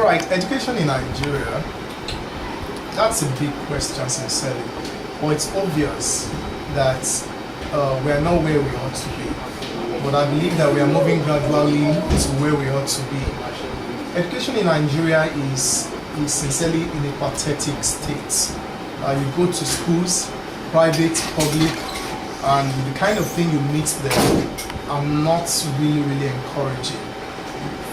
All right, education in Nigeria, that's a big question, sincerely. But it's obvious that we are not where we ought to be. But I believe that we are moving gradually to where we ought to be. Education in Nigeria is sincerely in a pathetic state. You go to schools, private, public, and the kind of thing you meet there are not really encouraging.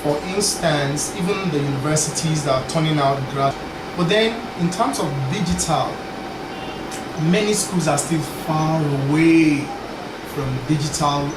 For instance, even the universities that are turning out graduates. But then, in terms of digital, many schools are still far away from digital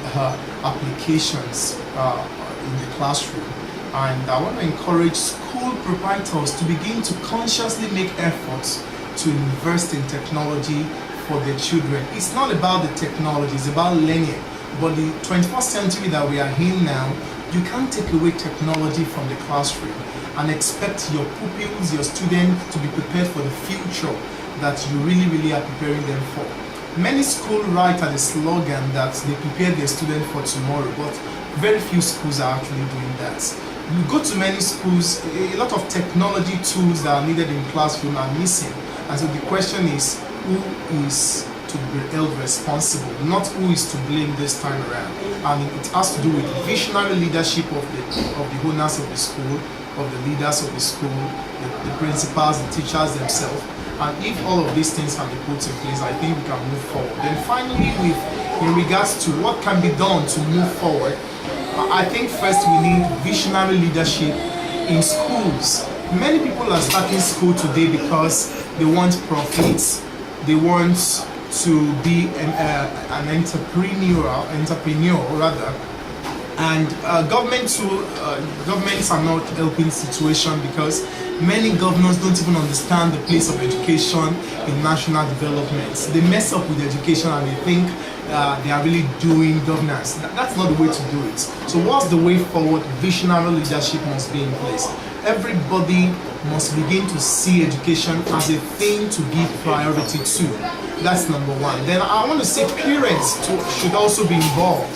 applications in the classroom. And I want to encourage school proprietors to begin to consciously make efforts to invest in technology for their children. It's not about the technology, it's about learning. But the 21st century that we are in now, you can't take away technology from the classroom and expect your pupils, your students to be prepared for the future that you really are preparing them for. Many schools write at the slogan that they prepare their students for tomorrow, but very few schools are actually doing that. You go to many schools, a lot of technology tools that are needed in classroom are missing. And so the question is, who is to be held responsible, not who is to blame this time around. And it has to do with visionary leadership of the owners of the school, of the leaders of the school, the principals, the teachers themselves. And if all of these things can be put in place, I think we can move forward. Then finally, in regards to what can be done to move forward, I think first we need visionary leadership in schools. Many people are starting school today because they want profits, they want to be an entrepreneur rather, and governments are not helping the situation because many governors don't even understand the place of education in national development. They mess up with education and they think they are really doing governance. That's not the way to do it. So what's the way forward? Visionary leadership must be in place. Everybody must begin to see education as a thing to give priority to. That's number one. Then I want to say parents should also be involved,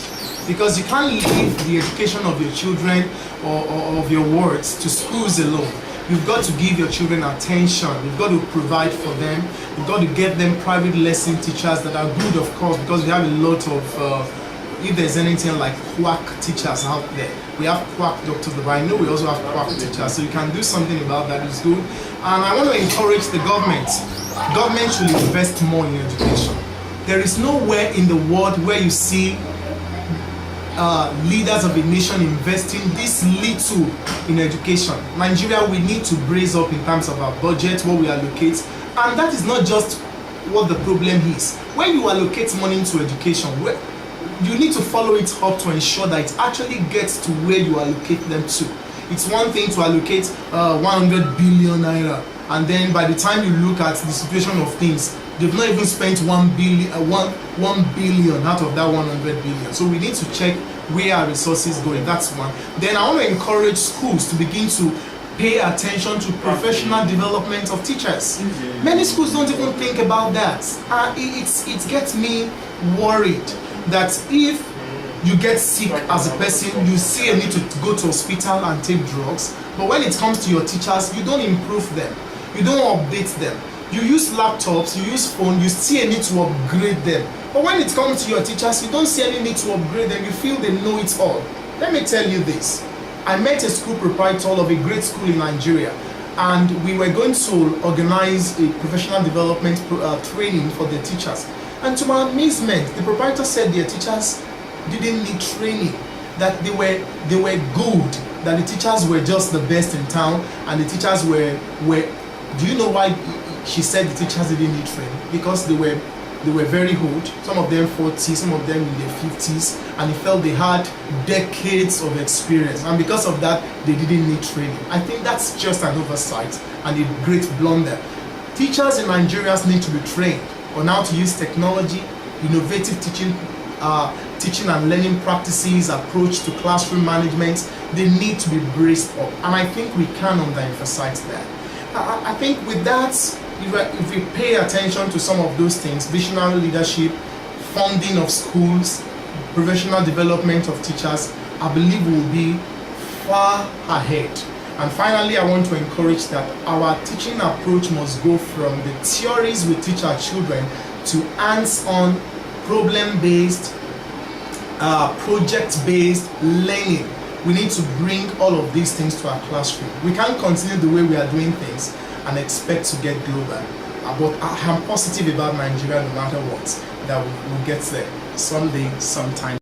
because you can't leave the education of your children or of your wards to schools alone. You've got to give your children attention. You've got to provide for them. You've got to get them private lesson teachers that are good, of course, because we have a lot of, if there's anything like quack teachers out there. We have quack doctors, but I know we also have quack teachers, so you can do something about that. It's good. And I want to encourage the government. Government should invest more in education. There is nowhere in the world where you see leaders of a nation investing this little in education. Nigeria, we need to brace up in terms of our budget, what we allocate, and that is not just what the problem is. When you allocate money into education, you need to follow it up to ensure that it actually gets to where you allocate them to. It's one thing to allocate 100 billion naira, and then by the time you look at the situation of things, they've not even spent 1 billion out of that 100 billion. So we need to check where our resources going. That's one. Then I want to encourage schools to begin to pay attention to professional development of teachers. Many schools don't even think about that. It gets me worried that if you get sick as a person, you see a need to go to hospital and take drugs, but when it comes to your teachers, you don't improve them, you don't update them. You use laptops, you use phone, you see a need to upgrade them. But when it comes to your teachers, you don't see any need to upgrade them. You feel they know it all. Let me tell you this. I met a school proprietor of a great school in Nigeria, and we were going to organize a professional development training for the teachers. And to my amazement, the proprietor said their teachers didn't need training, that they were good, that the teachers were just the best in town, and the teachers were do you know why she said the teachers didn't need training? Because they were very old, some of them 40, some of them in their 50s, and he felt they had decades of experience, and because of that they didn't need training. I think that's just an oversight and a great blunder. Teachers in Nigeria need to be trained on how to use technology, innovative teaching and learning practices, approach to classroom management. They need to be braced up, and I think we can underemphasize that. I think with that, if we pay attention to some of those things, visionary leadership, funding of schools, professional development of teachers, I believe we will be far ahead. And finally, I want to encourage that our teaching approach must go from the theories we teach our children to hands-on, problem-based, project-based learning. We need to bring all of these things to our classroom. We can't continue the way we are doing things and expect to get global. But I'm positive about Nigeria, no matter what, that we'll get there someday, sometime.